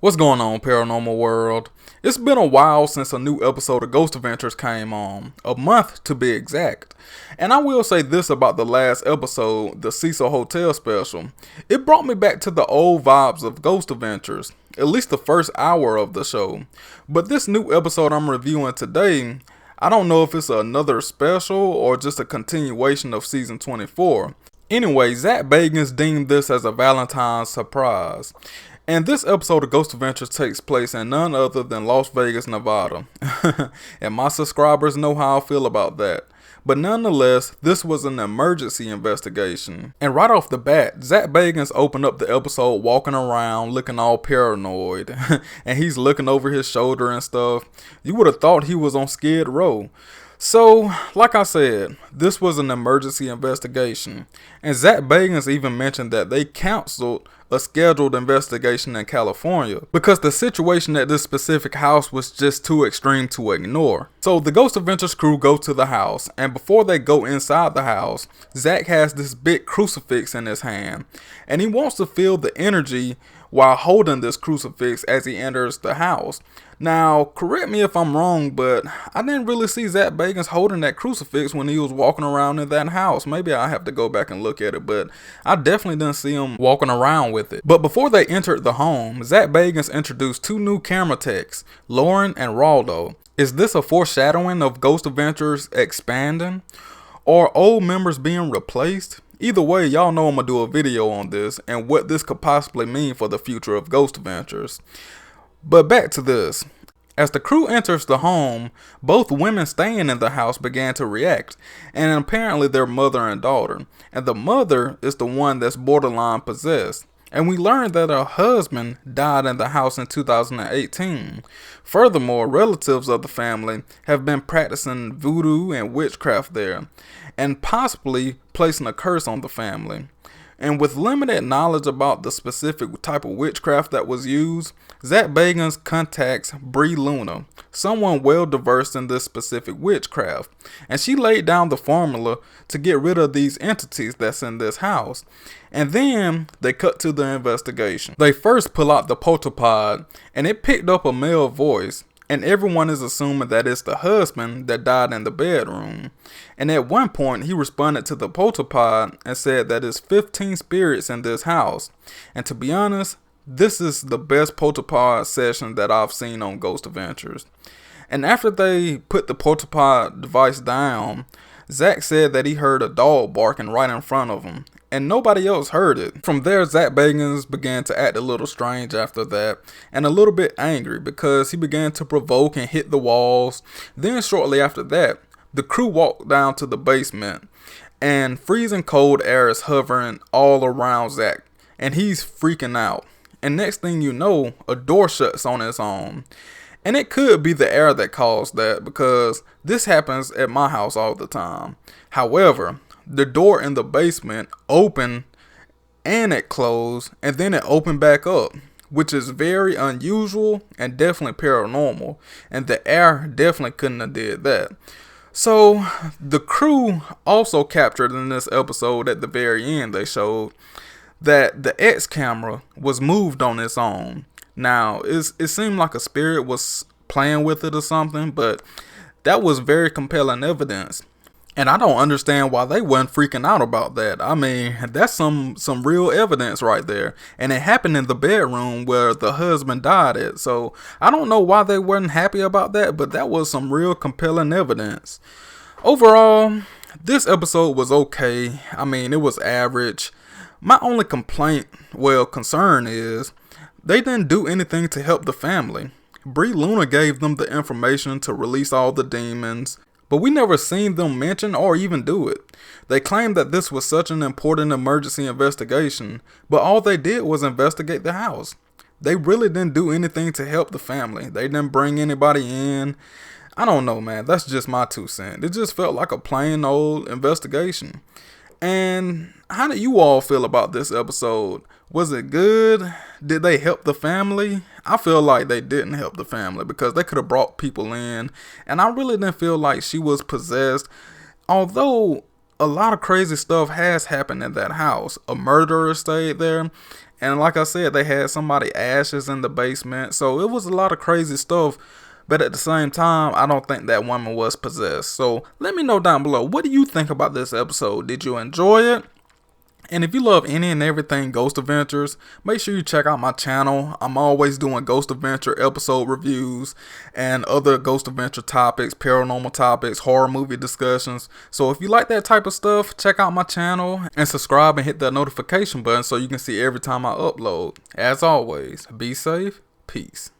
What's going on, paranormal world? It's been a while since a new episode of Ghost Adventures came on, a month to be exact. And I will say this about the last episode, the Cecil Hotel special. It brought me back to the old vibes of Ghost Adventures, at least the first hour of the show. But this new episode I'm reviewing today, I don't know if it's another special or just a continuation of season 24. Anyway, Zach Bagans deemed this as a Valentine's surprise. And this episode of Ghost Adventures takes place in none other than Las Vegas, Nevada. And my subscribers know how I feel about that. But nonetheless, this was an emergency investigation. And right off the bat, Zach Bagans opened up the episode walking around looking all paranoid. And he's looking over his shoulder and stuff. You would have thought he was on Skid Row. So, like I said, this was an emergency investigation. And Zach Bagans even mentioned that they canceled a scheduled investigation in California because the situation at this specific house was just too extreme to ignore. So the Ghost Adventures crew go to the house, and before they go inside the house, Zach has this big crucifix in his hand, and he wants to feel the energy while holding this crucifix as he enters the house. Now, correct me if I'm wrong, but I didn't really see Zach Bagans holding that crucifix when he was walking around in that house. Maybe I have to go back and look at it, but I definitely didn't see him walking around with it. But before they entered the home, Zach Bagans introduced two new camera techs, Lauren and Raldo. Is this a foreshadowing of Ghost Adventures expanding? Or old members being replaced? Either way, y'all know I'm going to do a video on this and what this could possibly mean for the future of Ghost Adventures. But back to this. As the crew enters the home, both women staying in the house began to react, and apparently their mother and daughter. And the mother is the one that's borderline possessed. And we learned that her husband died in the house in 2018. Furthermore, relatives of the family have been practicing voodoo and witchcraft there, and possibly placing a curse on the family. And with limited knowledge about the specific type of witchcraft that was used, Zach Bagans contacts Bree Luna, someone well versed in this specific witchcraft, and she laid down the formula to get rid of these entities that's in this house. And then they cut to the investigation. They first pull out the polterpod, and it picked up a male voice, and everyone is assuming that it's the husband that died in the bedroom. And at one point, he responded to the polterpod and said that there's 15 spirits in this house. And to be honest, this is the best polterpod session that I've seen on Ghost Adventures. And after they put the polterpod device down, Zach said that he heard a dog barking right in front of him, and nobody else heard it. From there, Zach Bagans began to act a little strange after that, and a little bit angry because he began to provoke and hit the walls. Then shortly after that, the crew walked down to the basement, and freezing cold air is hovering all around Zach, and he's freaking out. And next thing you know, a door shuts on its own. And it could be the air that caused that, because this happens at my house all the time. However, the door in the basement opened and it closed, and then it opened back up, which is very unusual and definitely paranormal. And the air definitely couldn't have did that. So the crew also captured in this episode at the very end, they showed that the X camera was moved on its own. Now, it seemed like a spirit was playing with it or something, but that was very compelling evidence. And I don't understand why they weren't freaking out about that. I mean, that's some real evidence right there. And it happened in the bedroom where the husband died at. So I don't know why they weren't happy about that, but that was some real compelling evidence. Overall, this episode was okay. I mean, it was average. My only concern is they didn't do anything to help the family. Bree Luna gave them the information to release all the demons, but we never seen them mention or even do it. They claimed that this was such an important emergency investigation, but all they did was investigate the house. They really didn't do anything to help the family. They didn't bring anybody in. I don't know, man. That's just my 2 cents. It just felt like a plain old investigation. And how do you all feel about this episode? Was it good? Did they help the family? I feel like they didn't help the family because they could have brought people in. And I really didn't feel like she was possessed. Although a lot of crazy stuff has happened in that house. A murderer stayed there. And like I said, they had somebody ashes in the basement. So it was a lot of crazy stuff. But at the same time, I don't think that woman was possessed. So let me know down below. What do you think about this episode? Did you enjoy it? And if you love any and everything Ghost Adventures, make sure you check out my channel. I'm always doing Ghost Adventure episode reviews and other Ghost Adventure topics, paranormal topics, horror movie discussions. So if you like that type of stuff, check out my channel and subscribe and hit that notification button so you can see every time I upload. As always, be safe, peace.